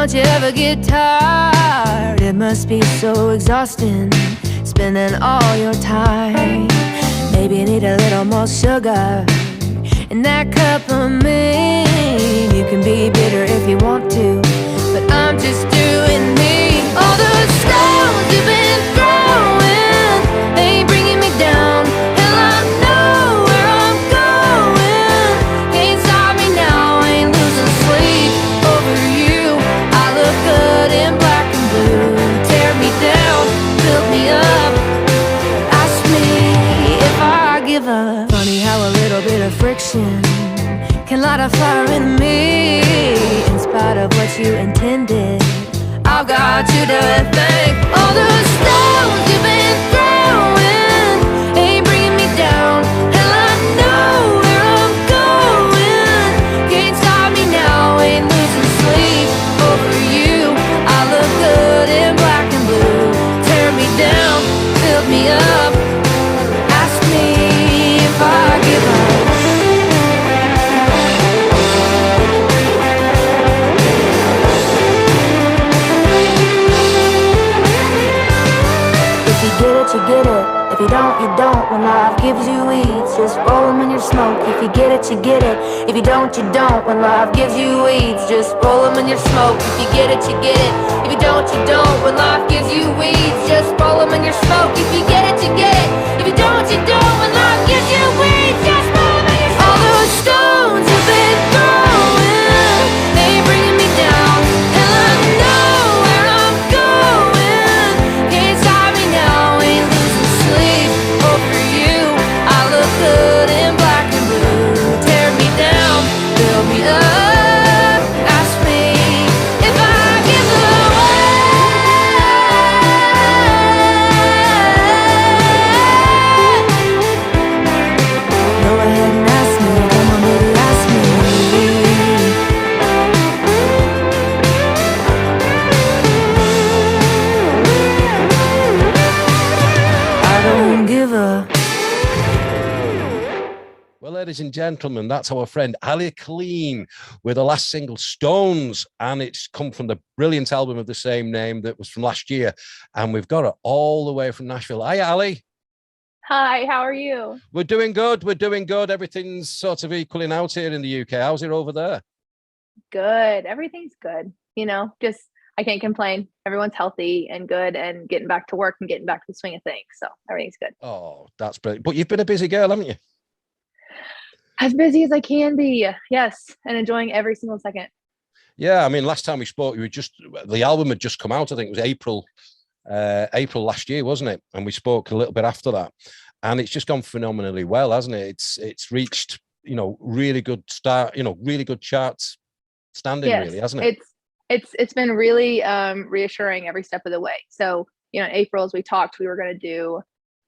Don't you ever get tired? It must be so exhausting, spending all your time. Maybe you need a little more sugar in that cup of me. You can be bitter if you want to, but I'm just doing me. All those stones you've been throwing, they ain't bringing me down. Hell, I know where I'm going. Can't stop me now, I ain't losing sleep over you. I look good in black and blue. Tear me down, build me up, ask me if I give up. Funny how a little bit of friction can light a fire in me. In spite of what you intended, I've got you to thank. All those stones you've been throwing ain't bringing me down. Hell, I know where I'm going. Can't stop me now, ain't losing sleep over you. I look good in black and blue. Tear me down, build me up, ask me if I give up. You get it. If you don't, you don't. When life gives you weeds, just roll them in your smoke. If you get it, you get it. If you don't, you don't. When life gives you weeds, just roll them in your smoke. If you get it, you get it. If you don't, you don't. When life gives you weeds, just roll them in your smoke. If you get it, you get it. If you don't, you don't. When life gives you weeds, just roll them in your smoke. All those stones you've been throwing, they ain't bringing me down. Hell, I know where I'm going. Can't stop me now, ain't losing sleep over you. I look good in black and blue. Tear me down, build me up, ask me if I give away. Go ahead and ask me, come on baby, ask me. I don't give a. Well, ladies and gentlemen, that's our friend Allie Colleen with the last single, Stones, and it's come from the brilliant album of the same name that was from last year, and we've got it all the way from Nashville. Hi, Allie. Hi, how are you? We're doing good. We're doing good. Everything's sort of equaling out here in the UK. How's it over there? Good. Everything's good. Just I can't complain. Everyone's healthy and good and getting back to work and getting back to the swing of things. So everything's good. Oh, that's brilliant. But you've been a busy girl, haven't you? As busy as I can be. Yes. And enjoying every single second. Yeah, I mean, last time we spoke, the album had just come out. I think it was April last year, wasn't it? And we spoke a little bit after that, and it's just gone phenomenally well, hasn't it? It's reached really good start, really good charts standing, Yes, really, hasn't it? it's been really reassuring every step of the way. So in April, as we talked, we were going to do,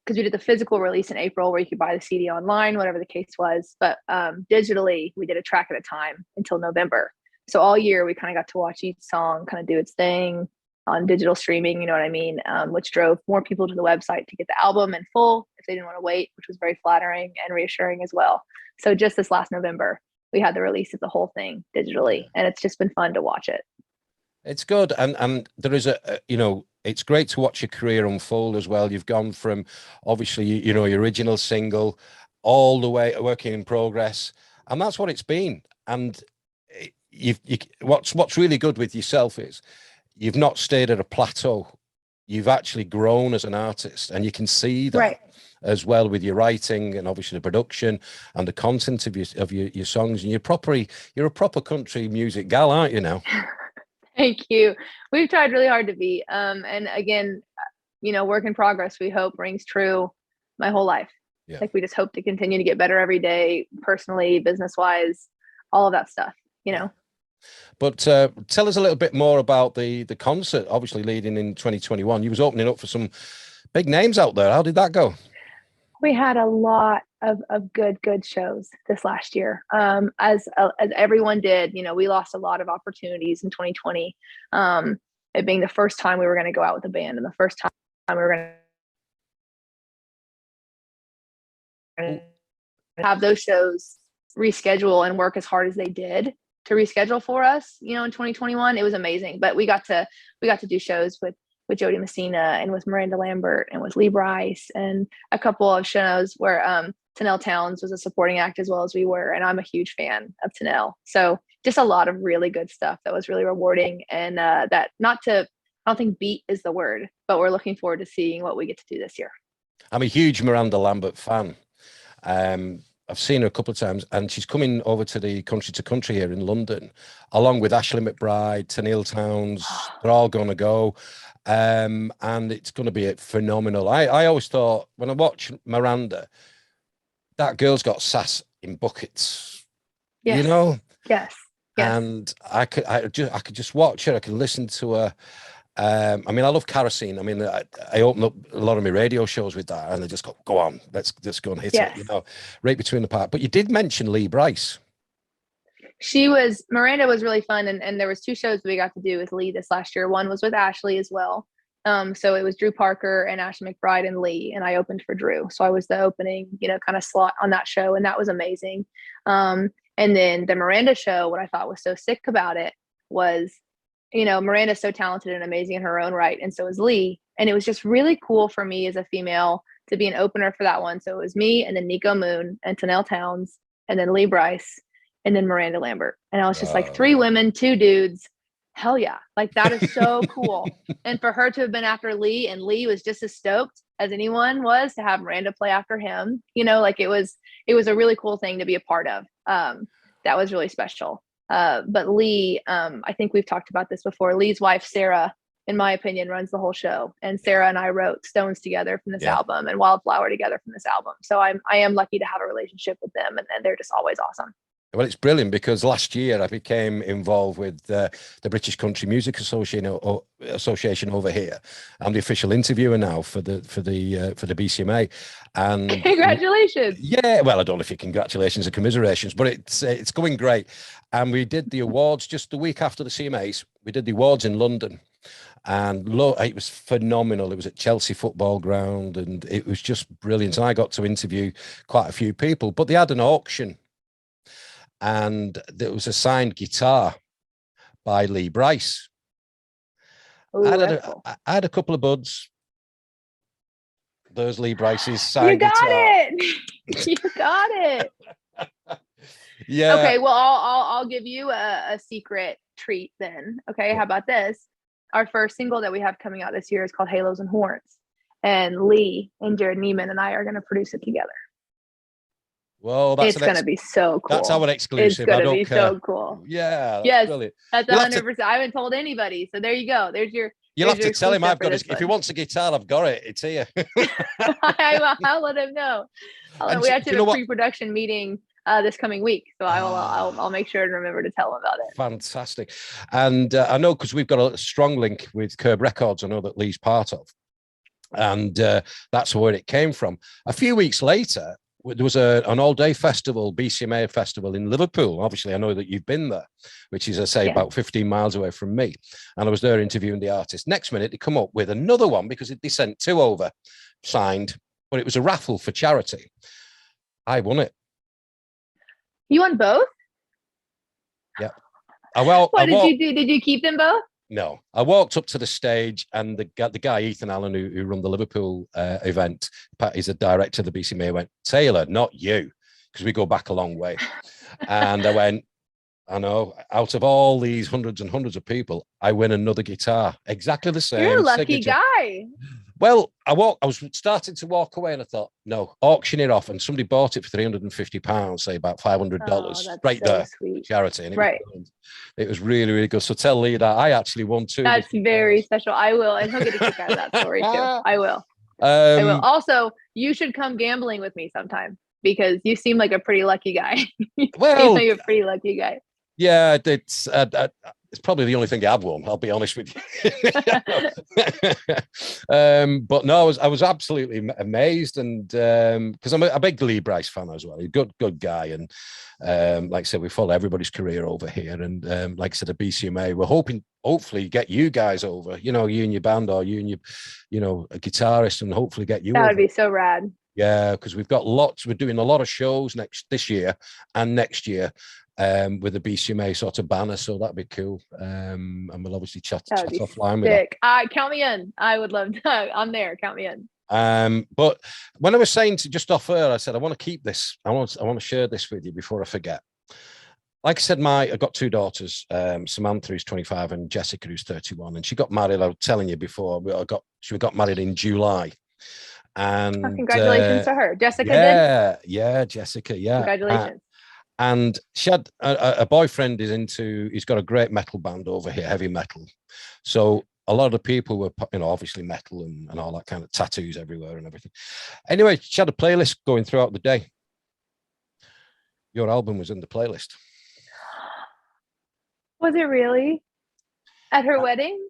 because we did the physical release in April where you could buy the CD online, whatever the case was, but digitally we did a track at a time until November. So all year we kind of got to watch each song kind of do its thing on digital streaming, you know what I mean? Which drove more people to the website to get the album in full if they didn't want to wait, which was very flattering and reassuring as well. So just this last November, we had the release of the whole thing digitally, and it's just been fun to watch it. It's good, and there is it's great to watch your career unfold as well. You've gone from obviously your original single all the way working in progress, and that's what it's been. And what's really good with yourself is you've not stayed at a plateau. You've actually grown as an artist, and you can see that Right. as well with your writing and obviously the production and the content of your songs. And you're a proper country music gal, aren't you now? Thank you. We've tried really hard to be. And again, work in progress, we hope rings true my whole life. Yeah. Like we just hope to continue to get better every day, personally, business wise, all of that stuff, But tell us a little bit more about the concert, obviously leading in 2021. You was opening up for some big names out there. How did that go? We had a lot of good shows this last year. As everyone did, we lost a lot of opportunities in 2020. It being the first time we were going to go out with a band and the first time we were going to have those shows reschedule and work as hard as they did. reschedule for us, in 2021. It was amazing. But we got to do shows with Jody Messina and with Miranda Lambert and with Lee Brice and a couple of shows where Tanel Towns was a supporting act as well as we were. And I'm a huge fan of Tanel. So just a lot of really good stuff that was really rewarding. And I don't think beat is the word, but we're looking forward to seeing what we get to do this year. I'm a huge Miranda Lambert fan. I've seen her a couple of times, and she's coming over to the Country to Country here in London, along with Ashley McBride, Tanel Towns. They're all going to go. And it's going to be phenomenal. I always thought when I watch Miranda, that girl's got sass in buckets, Yes. Yes. And I could just watch her. I could listen to her. I love Kerosene. I open up a lot of my radio shows with that, and they just go on, let's just go and hit it, right between the park. But you did mention Lee Brice. Miranda was really fun, and there was 2 shows that we got to do with Lee this last year. One was with Ashley as well. So it was Drew Parker and Ashley McBride and Lee, and I opened for Drew. So I was the opening, kind of slot on that show, and that was amazing. And then the Miranda show, what I thought was so sick about it was, Miranda's so talented and amazing in her own right, and so is Lee. And it was just really cool for me as a female to be an opener for that one. So it was me, and then Nico Moon, and Tanel Towns, and then Lee Brice, and then Miranda Lambert. And I was just like 3 women, 2 dudes. Hell yeah. Like, that is so cool. And for her to have been after Lee, and Lee was just as stoked as anyone was to have Miranda play after him, it was a really cool thing to be a part of. That was really special. But Lee, I think we've talked about this before. Lee's wife, Sarah, in my opinion, runs the whole show. And Sarah and I wrote Stones together from this album and Wildflower together from this album. So I am lucky to have a relationship with them, and they're just always awesome. Well, it's brilliant because last year I became involved with the British Country Music Association over here. I'm the official interviewer now for the BCMA. And congratulations! Yeah, well, I don't know if you congratulations or commiserations, but it's going great. And we did the awards just the week after the CMAs. We did the awards in London, and it was phenomenal. It was at Chelsea Football Ground, and it was just brilliant. And I got to interview quite a few people, but they had an auction. And there was a signed guitar by Lee Brice. Ooh, I had a couple of buds. Those Lee Brice's signed guitar. You got it. Yeah. Okay, well, I'll give you a secret treat then. Okay, how about this? Our first single that we have coming out this year is called Halos and Horns. And Lee and Jared Neiman and I are going to produce it together. Well, it's going to be so cool. That's our exclusive. It's going to be so cool. Yeah. Yes. Brilliant. That's 100%. I haven't told anybody. So there you go. You'll have to tell him I've got it. If he wants a guitar, I've got it. It's here. I'll let him know. We actually have a pre-production meeting this coming week. So I'll make sure to remember to tell him about it. Fantastic. And I know because we've got a strong link with Curb Records, I know that Lee's part of. And that's where it came from. A few weeks later, there was an all-day festival, BCMA festival in Liverpool. Obviously, I know that you've been there, which is, I say, about 15 miles away from me. And I was there interviewing the artist. Next minute, they come up with another one because they sent 2 over signed, but it was a raffle for charity. I won it. You won both? Yeah. What did you do? Did you keep them both? No, I walked up to the stage, and the guy, Ethan Allen, who run the Liverpool event, he's a director of the BCMA, went, Taylor, not you, because we go back a long way. And I went, I know, out of all these hundreds and hundreds of people, I win another guitar. Exactly the same. You're a lucky signature. guy. Well, I was starting to walk away, and I thought, no, auction it off. And somebody bought it for £350, say about $500, right so there, sweet. Charity. And it was really, really good. So tell Lee that I actually won 2. That's very special. I will. And he'll get a kick out of that story too. I will. I will. Also, you should come gambling with me sometime because you seem like a pretty lucky guy. You seem like a pretty lucky guy. Yeah, it's probably the only thing I've won. I'll be honest with you. But no, I was absolutely amazed, and because I'm a big Lee Brice fan as well. He's a good guy, and like I said, we follow everybody's career over here, and like I said, at BCMA, we're hopefully get you guys over. You and your band, or you and your, a guitarist, and hopefully get you. That would be so rad. Yeah, because we've got lots. We're doing a lot of shows this year and next year. with the BCMA sort of banner, so that'd be cool. And we'll obviously chat offline with that. Count me in. I would love to. I'm there. Count me in. But when I was saying to just off air, I said I want to keep this. I want to share this with you before I forget. Like I said, I've got 2 daughters, Samantha, who's 25, and Jessica, who's 31. And she got married, I was telling you before, she got married in July. And congratulations to her. Jessica did? Yeah, Jessica, yeah. Congratulations. And she had a boyfriend he's got a great metal band over here, heavy metal. So a lot of the people were, obviously metal and all that kind of tattoos everywhere and everything. Anyway, she had a playlist going throughout the day. Your album was in the playlist. Was it really? At her wedding?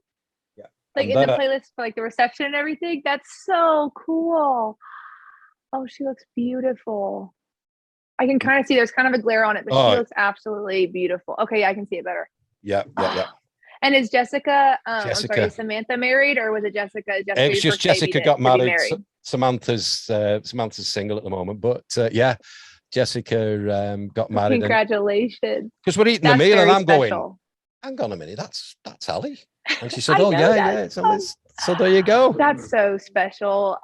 Yeah. Like in the playlist for like the reception and everything? That's so cool. Oh, she looks beautiful. I can kind of see there's kind of a glare on it, but she looks absolutely beautiful. Okay, yeah, I can see it better. Yeah. And is Jessica, I'm sorry, is Samantha married, or was it Jessica? It was just Jessica got married. Samantha's single at the moment, but yeah, Jessica got married. Congratulations! Because we're eating the meal, and I'm going, hang on a minute, that's Allie. And she said, yeah. So there you go. That's so special.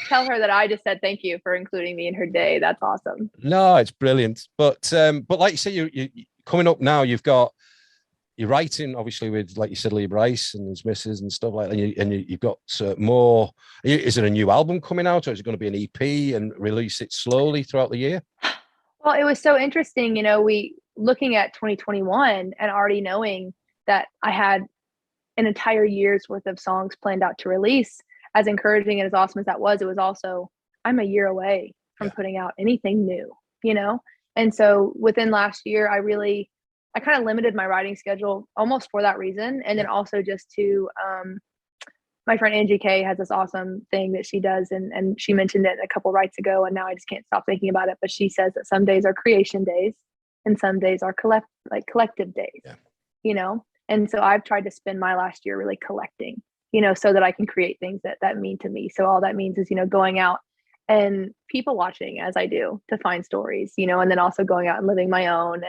Tell her that I just said thank you for including me in her day. That's awesome. No, it's brilliant. But like you say, you coming up now, you're writing, obviously, with, like you said, Lee Bryce and his missus and stuff like that. And you've got more. Is it a new album coming out, or is it going to be an EP and release it slowly throughout the year? Well, it was so interesting, we looking at 2021 and already knowing that I had an entire year's worth of songs planned out to release. As encouraging and as awesome as that was, it was also, I'm a year away from putting out anything new, And so within last year, I kind of limited my writing schedule almost for that reason. And then also just to, my friend Angie K has this awesome thing that she does. And she mentioned it a couple nights ago, and now I just can't stop thinking about it. But she says that some days are creation days and some days are collective days, And so I've tried to spend my last year really collecting, so that I can create things that mean to me. So all that means is, going out and people watching as I do to find stories, and then also going out and living my own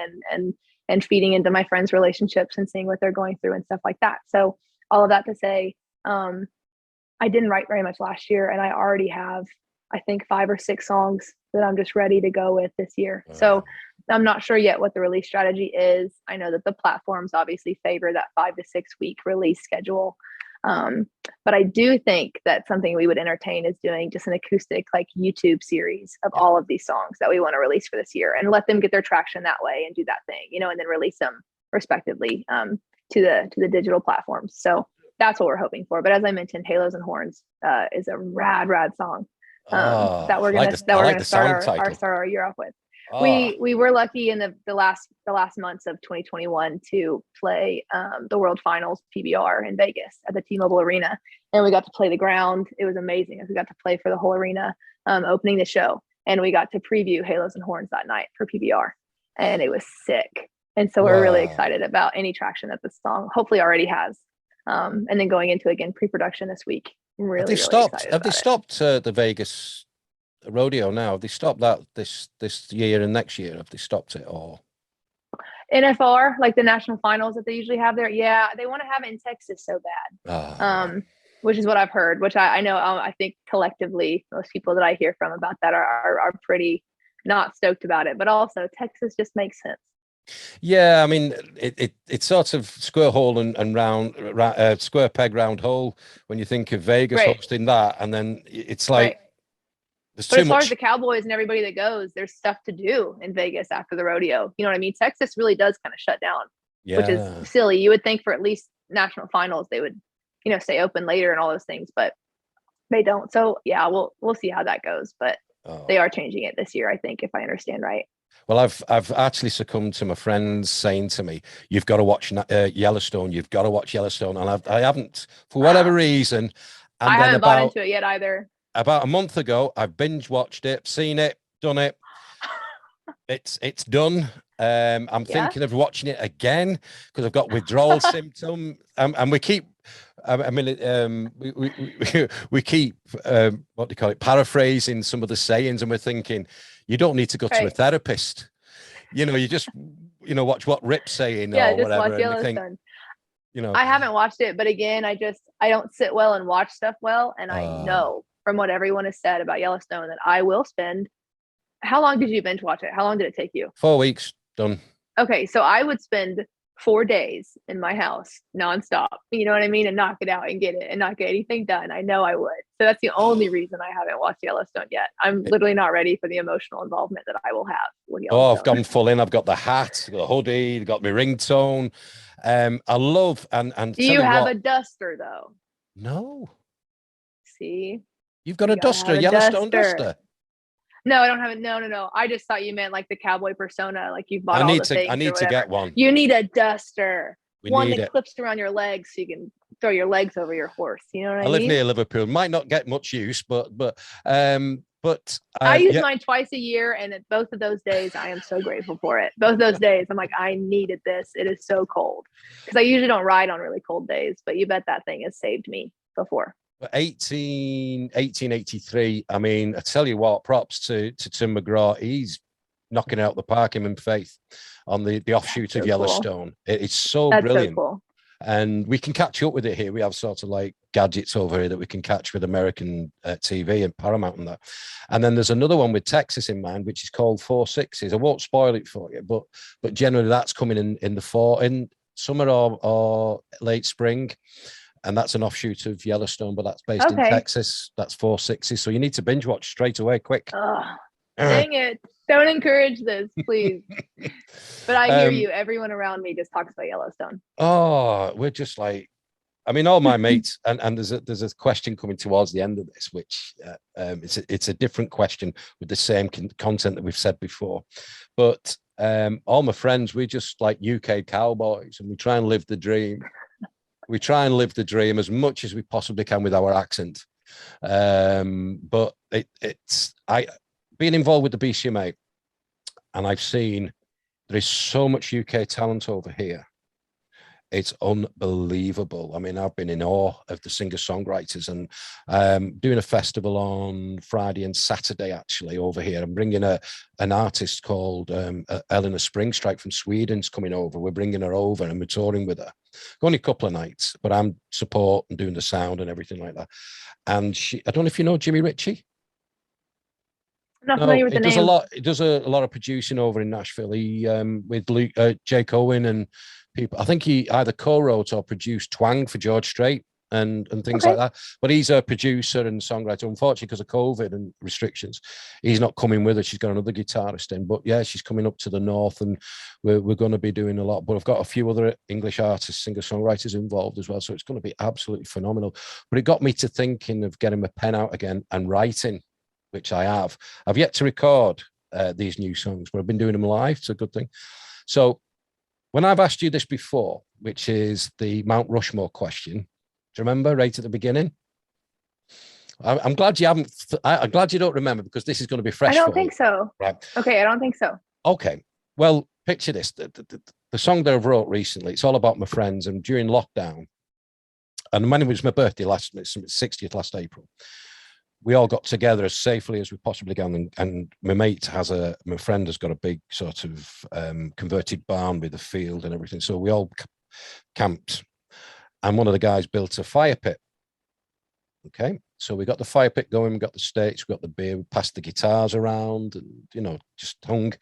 and feeding into my friends' relationships and seeing what they're going through and stuff like that. So all of that to say, I didn't write very much last year, and I already have, I think, 5 or 6 songs that I'm just ready to go with this year. So I'm not sure yet what the release strategy is. I know that the platforms obviously favor that 5 to 6 week release schedule. But I do think that something we would entertain is doing just an acoustic YouTube series of all of these songs that we want to release for this year, and let them get their traction that way and do that thing, and then release them respectively to the digital platforms. So that's what we're hoping for. But as I mentioned, Halos and Horns is a rad song that we're gonna start our year off with. We were lucky in the last months of 2021 to play the World Finals PBR in Vegas at the T-Mobile Arena, and we got to play the ground. It was amazing. We got to play for the whole arena, opening the show, and we got to preview Halos and Horns that night for PBR, and it was sick. And so we're really excited about any traction that the song hopefully already has, and then going into again pre-production this week. Have they stopped the Vegas rodeo now? Have they stopped that this year and next year? Have they stopped it, or NFR, like the national finals that they usually have there? Yeah, they want to have it in Texas so bad, which is what I've heard. Which I know. I think collectively, most people that I hear from about that are pretty not stoked about it. But also, Texas just makes sense. Yeah, I mean, it's sort of square hole and round, square peg round hole when you think of Vegas hosting that, and then it's like. But as far as the Cowboys and everybody that goes, there's stuff to do in Vegas after the rodeo. You know what I mean? Texas really does kind of shut down, which is silly. You would think for at least national finals, they would, stay open later and all those things, but they don't. So yeah, we'll see how that goes, but they are changing it this year, I think, if I understand right. Well, I've actually succumbed to my friends saying to me, "You've got to watch Yellowstone. You've got to watch Yellowstone," and I haven't for whatever reason. And I haven't bought into it yet either. About a month ago, I binge watched it, seen it, done it. It's done. I'm thinking of watching it again because I've got withdrawal symptom, and we keep. We keep what do you call it? Paraphrasing some of the sayings, and we're thinking you don't need to go to a therapist. you just, watch what Rip's saying Yeah, or just whatever. watch And you think, Yellowstone. you know, I haven't watched it, but again, I don't sit well and watch stuff well. And I know from what everyone has said about Yellowstone that I will spend. How long did you binge watch it? How long did it take you? 4 weeks done. Okay, so I would spend 4 days in my house nonstop, you know what I mean, and knock it out and get it and not get anything done. I know I would. So that's the only reason I haven't watched Yellowstone yet. I'm literally not ready for the emotional involvement that I will have with Yellowstone. Oh, I've gone full in. I've got the hat, I've got the hoodie, got my ringtone. I love and do you have a duster though? No. See, You've got a duster, a Yellowstone duster. No, I don't have it. No. I just thought you meant like the cowboy persona, like you've bought all the things. I need to get one. You need a duster. One that it. clips around your legs so you can throw your legs over your horse. You know what I mean? I live near Liverpool. Might not get much use, but I use mine twice a year, and at both of those days, I am so grateful for it. Both those days, I'm like, I needed this. It is so cold because I usually don't ride on really cold days, but you bet that thing has saved me before. 1883. I mean, I tell you what, props to Tim McGraw. He's knocking out the park, him and Faith, on the offshoot of Yellowstone. Cool. It's so brilliant. So cool. And we can catch up with it here. We have sort of like gadgets over here that we can catch with American TV and Paramount and that. And then there's another one with Texas in mind, which is called 4 Sixes. I won't spoil it for you, but generally that's coming in the fall, in summer or late spring. And that's an offshoot of Yellowstone, but that's based in Texas. That's 4 Sixes. So you need to binge watch straight away, quick. Dang it. Don't encourage this, please. But I hear you. Everyone around me just talks about Yellowstone. Oh, we're just like, I mean, all my mates, and there's a question coming towards the end of this, which it's a different question with the same content that we've said before. But all my friends, we're just like UK cowboys, and we try and live the dream. We try and live the dream as much as we possibly can with our accent. But it's being involved with the BCMA, and I've seen there is so much UK talent over here. It's unbelievable. I mean, I've been in awe of the singer-songwriters, and doing a festival on Friday and Saturday, actually, over here. I'm bringing an artist called Eleanor Springstrike from Sweden's coming over. We're bringing her over, and we're touring with her. Only a couple of nights, but I'm support and doing the sound and everything like that. And I don't know if you know Jimmy Ritchie. I'm not familiar with the name. He does a lot of producing over in Nashville. He with Luke, Jake Owen and people. I think he either co-wrote or produced Twang for George Strait and things like that. But he's a producer and songwriter. Unfortunately, because of COVID and restrictions, he's not coming with us. She's got another guitarist in. But yeah, she's coming up to the north, and we're going to be doing a lot. But I've got a few other English artists, singer-songwriters involved as well. So it's going to be absolutely phenomenal. But it got me to thinking of getting my pen out again and writing, which I have. I've yet to record these new songs, but I've been doing them live. It's a good thing. So when I've asked you this before, which is the Mount Rushmore question, do you remember right at the beginning? I'm glad you haven't. I'm glad you don't remember, because this is going to be fresh. I don't think so. Right. Okay, I don't think so. Okay. Well, picture this. The song that I've wrote recently, it's all about my friends, and during lockdown, and when it was my birthday, it's my 60th last April, we all got together as safely as we possibly can, and my friend has got a big sort of converted barn with a field and everything, so we all camped, and one of the guys built a fire pit. Okay, so we got the fire pit going, we got the steaks, we got the beer, we passed the guitars around, and just hung,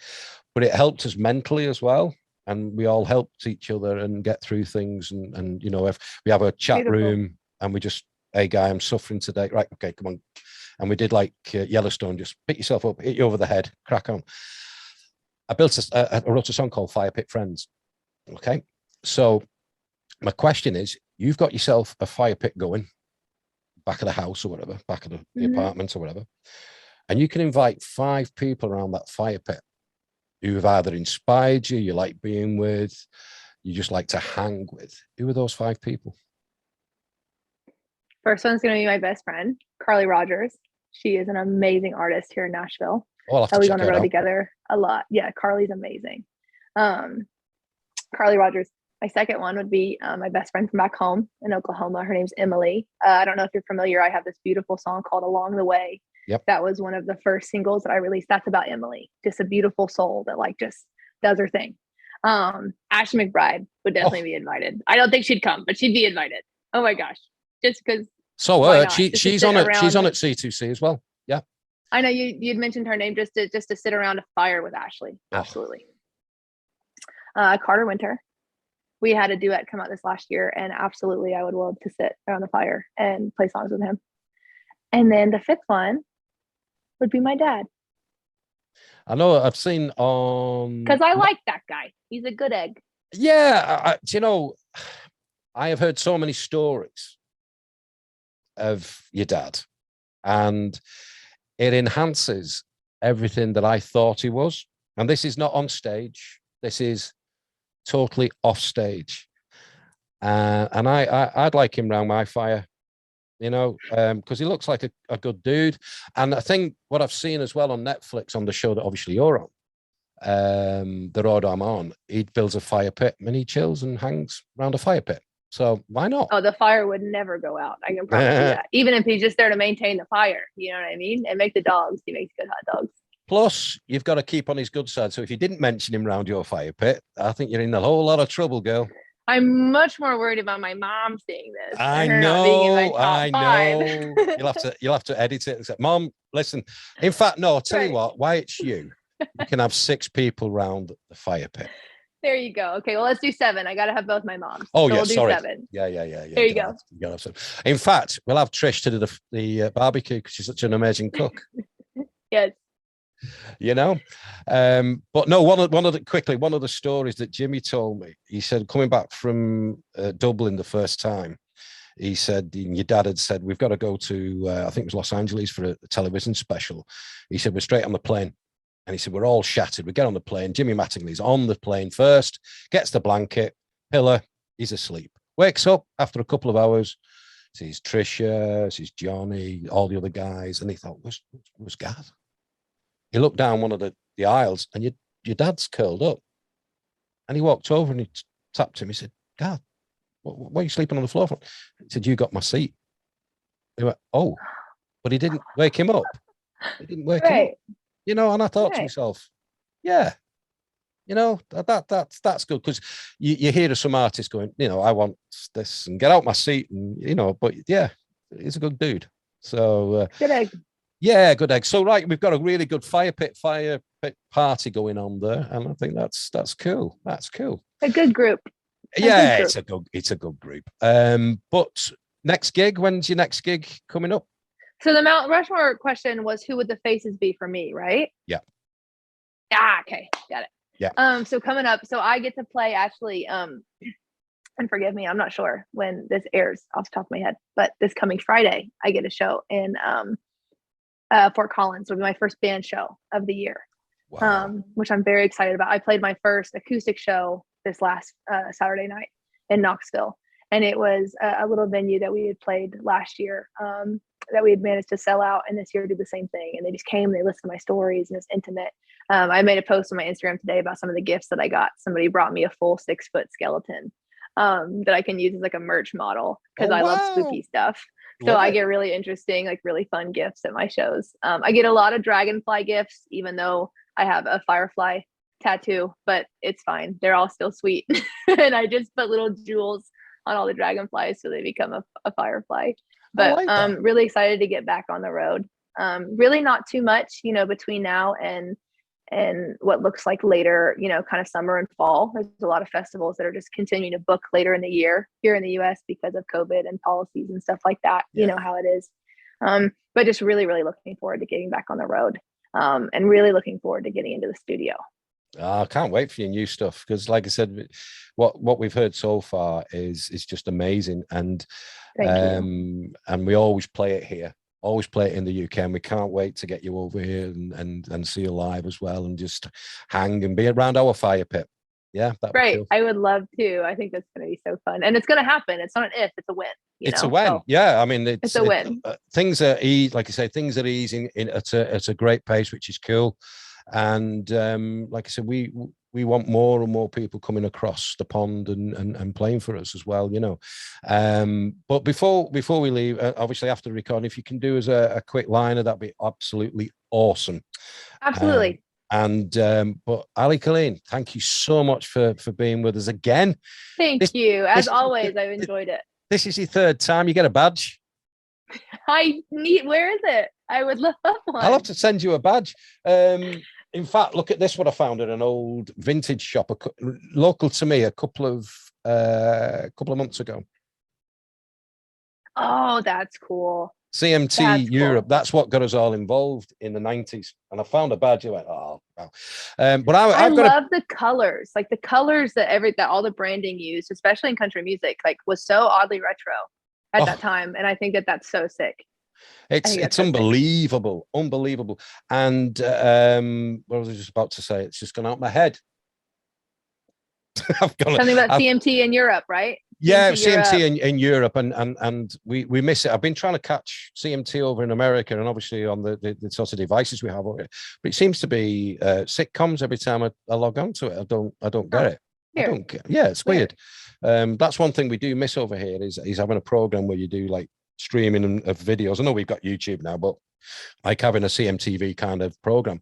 but it helped us mentally as well, and we all helped each other and get through things, and if we have a chat room, and we just, hey guy, I'm suffering today, right, okay, come on. And we did like Yellowstone, just pick yourself up, hit you over the head, crack on. I wrote a song called Fire Pit Friends. Okay, so my question is, you've got yourself a fire pit going, back of the house or whatever, back of the apartment or whatever, and you can invite 5 people around that fire pit who have either inspired you, you like being with, you just like to hang with. Who are those 5 people? First one's going to be my best friend, Carly Rogers. She is an amazing artist here in Nashville. We go on the road together a lot. Yeah, Carly's amazing. Carly Rogers. My second one would be my best friend from back home in Oklahoma. Her name's Emily. I don't know if you're familiar. I have this beautiful song called Along the Way. Yep. That was one of the first singles that I released. That's about Emily. Just a beautiful soul that does her thing. Ashley McBride would definitely be invited. I don't think she'd come, but she'd be invited. Oh my gosh. Just because. So she's on it. She's on at C2C as well. Yeah. I know you'd mentioned her name just to sit around a fire with Ashley. Absolutely. Carter Winter. We had a duet come out this last year, and absolutely I would love to sit around the fire and play songs with him. And then the fifth one would be my dad. I know I've seen on... Because I like that guy. He's a good egg. Yeah. You know, I have heard so many stories of your dad, and it enhances everything that I thought he was. And this is not on stage. This is totally off stage. And I'd like him round my fire, you know, because he looks like a good dude. And I think what I've seen as well on Netflix, on the show that obviously you're on, the road I'm on, he builds a fire pit and he chills and hangs around a fire pit. So why not? Oh, the fire would never go out. I can promise you that. Even if he's just there to maintain the fire, you know what I mean? And make the dogs. He makes good hot dogs. Plus, you've got to keep on his good side. So if you didn't mention him round your fire pit, I think you're in a whole lot of trouble, girl. I'm much more worried about my mom seeing this. I know. You'll have to edit it and say, Mom, listen. In fact, no, I'll tell you what, why it's you. You can have 6 people round the fire pit. There you go. Okay, well, let's do 7. I got to have both my moms. Oh, so yeah, we'll do sorry. 7. Yeah. There you go. You have 7. In fact, we'll have Trish to do the barbecue because she's such an amazing cook. Yes. You know, but no, one of the stories that Jimmy told me, he said, coming back from Dublin the first time, he said, your dad had said, we've got to go to, I think it was Los Angeles for a television special. He said, we're straight on the plane. And he said, we're all shattered. We get on the plane. Jimmy Mattingly's on the plane first, gets the blanket, pillow, he's asleep. Wakes up after a couple of hours, sees Trisha, sees Johnny, all the other guys. And he thought, where's Gav? He looked down one of the aisles and your dad's curled up. And he walked over and he tapped him. He said, Gav, why are you sleeping on the floor? He said, you got my seat. He went, oh, but he didn't wake him up. He didn't wake him up. You know, and I thought to myself, yeah, you know, that's good, because you hear of some artists going, you know, I want this and get out my seat, and you know, but yeah, he's a good dude. So good egg. Yeah, good egg. So right, we've got a really good fire pit party going on there, and I think that's cool. That's cool. A good group. It's a good group. But next gig, when's your next gig coming up? So the Mount Rushmore question was, who would the faces be for me, right? Yeah. Okay. Got it. Yeah. So coming up, so I get to play actually, and forgive me, I'm not sure when this airs off the top of my head, but this coming Friday, I get a show in Fort Collins. Will be my first band show of the year. Wow. Which I'm very excited about. I played my first acoustic show this last Saturday night in Knoxville. And it was a little venue that we had played last year that we had managed to sell out, and this year did the same thing. And they just came, they listened to my stories, and it's intimate. I made a post on my Instagram today about some of the gifts that I got. Somebody brought me a full 6-foot skeleton that I can use as like a merch model, because I love spooky stuff. So I get really interesting, like really fun gifts at my shows. I get a lot of dragonfly gifts, even though I have a firefly tattoo, but it's fine. They're all still sweet. And I just put little jewels on all the dragonflies so they become a firefly. But I'm really excited to get back on the road. Really not too much, you know, between now and what looks like later, you know, kind of summer and fall. There's a lot of festivals that are just continuing to book later in the year here in the US because of COVID and policies and stuff like that. Yeah. You know how it is. But just really, really looking forward to getting back on the road, and really looking forward to getting into the studio. I can't wait for your new stuff, because like I said, what we've heard so far is just amazing, and we always play it here, always play it in the UK, and we can't wait to get you over here and see you live as well, and just hang and be around our fire pit. Yeah, right. Cool. I would love to. I think that's going to be so fun, and it's going to happen. It's not an if; it's a when. It's a when. So, yeah, I mean, it's a win. Things are like I say, things are easing at a great pace, which is cool. And like I said, we want more and more people coming across the pond and playing for us as well, you know. But before we leave, obviously after the recording, if you can do us a quick liner, that'd be absolutely awesome. Absolutely. And but Allie Colleen, thank you so much for being with us again. Thank you. As always, I've enjoyed it. This is your third time. You get a badge. Where is it? I would love one. I'll have to send you a badge. In fact, look at this, what I found at an old vintage shop local to me a couple of months ago. Oh, that's cool. CMT That's Europe. cool. That's what got us all involved in the 90s. And I found a badge. I went, oh, wow. But I I've got love the colors, like the colors that all the branding used, especially in country music, like was so oddly retro at that time. And I think that's so sick. It's unbelievable, unbelievable. And what was I just about to say? It's just gone out my head. Something about CMT in Europe, right? Yeah, CMT in Europe, and we miss it. I've been trying to catch CMT over in America, and obviously on the sorts of devices we have over here. But it seems to be sitcoms every time I log on to it. I don't get it. Weird. I don't get. Yeah, it's weird. That's one thing we do miss over here is having a program where you do like streaming of videos. I know we've got YouTube now, but like having a CMTV kind of program.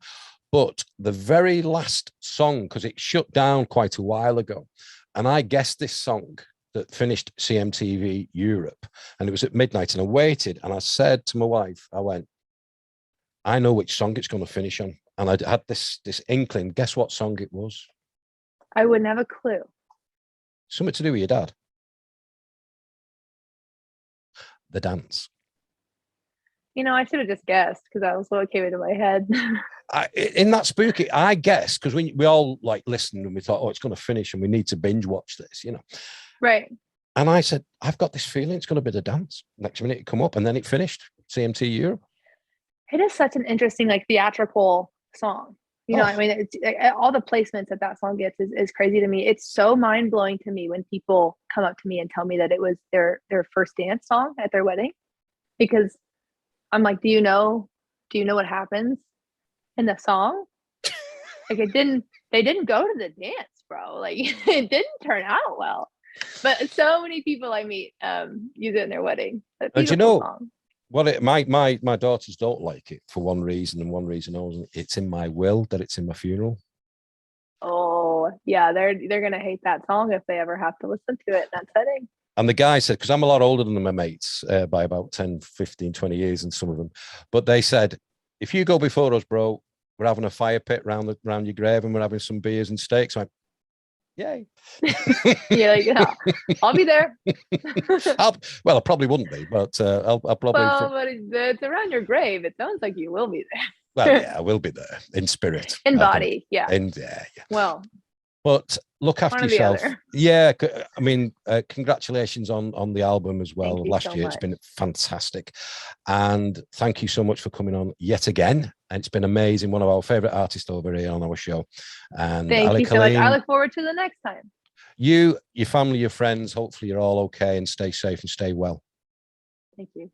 But the very last song, because it shut down quite a while ago, and I guessed this song that finished CMTV Europe, and it was at midnight, and I waited, and I said to my wife, I went, I know which song it's going to finish on. And I had this inkling. Guess what song it was? I wouldn't have a clue. Something to do with your dad. The Dance. You know, I should have just guessed because that was what came into my head. In that spooky, I guess, because we all like listened and we thought, oh, it's going to finish and we need to binge watch this, you know. Right. And I said, I've got this feeling it's going to be The Dance. Next minute it come up and then it finished. CMT Europe. It is such an interesting, like, theatrical song. You know, I mean, it's, all the placements that song gets is crazy to me. It's so mind blowing to me when people come up to me and tell me that it was their first dance song at their wedding, because I'm like, do you know what happens in the song? Like they didn't go to the dance, bro. Like it didn't turn out well. But so many people I meet use it in their wedding. And you know, song. Well, my daughters don't like it for one reason and one reason only. It's in my will that it's in my funeral. Oh yeah, they're gonna hate that song if they ever have to listen to it in that setting. And the guy said, because I'm a lot older than my mates by about 10, 15, 20 years, and some of them, but they said, if you go before us, bro, we're having a fire pit round your grave and we're having some beers and steaks. I'm like, yay. Yeah, yeah, I'll be there. Well, I probably wouldn't be, but I'll probably. Well, but it's around your grave. It sounds like you will be there. Well, yeah, I will be there in spirit. In body, yeah. Yeah. Well. But look after yourself. Yeah, I mean, congratulations on the album as well. Last year, it's been fantastic. And thank you so much for coming on yet again. And it's been amazing. One of our favorite artists over here on our show. And thank you so much. I look forward to the next time. You, your family, your friends, hopefully you're all okay and stay safe and stay well. Thank you.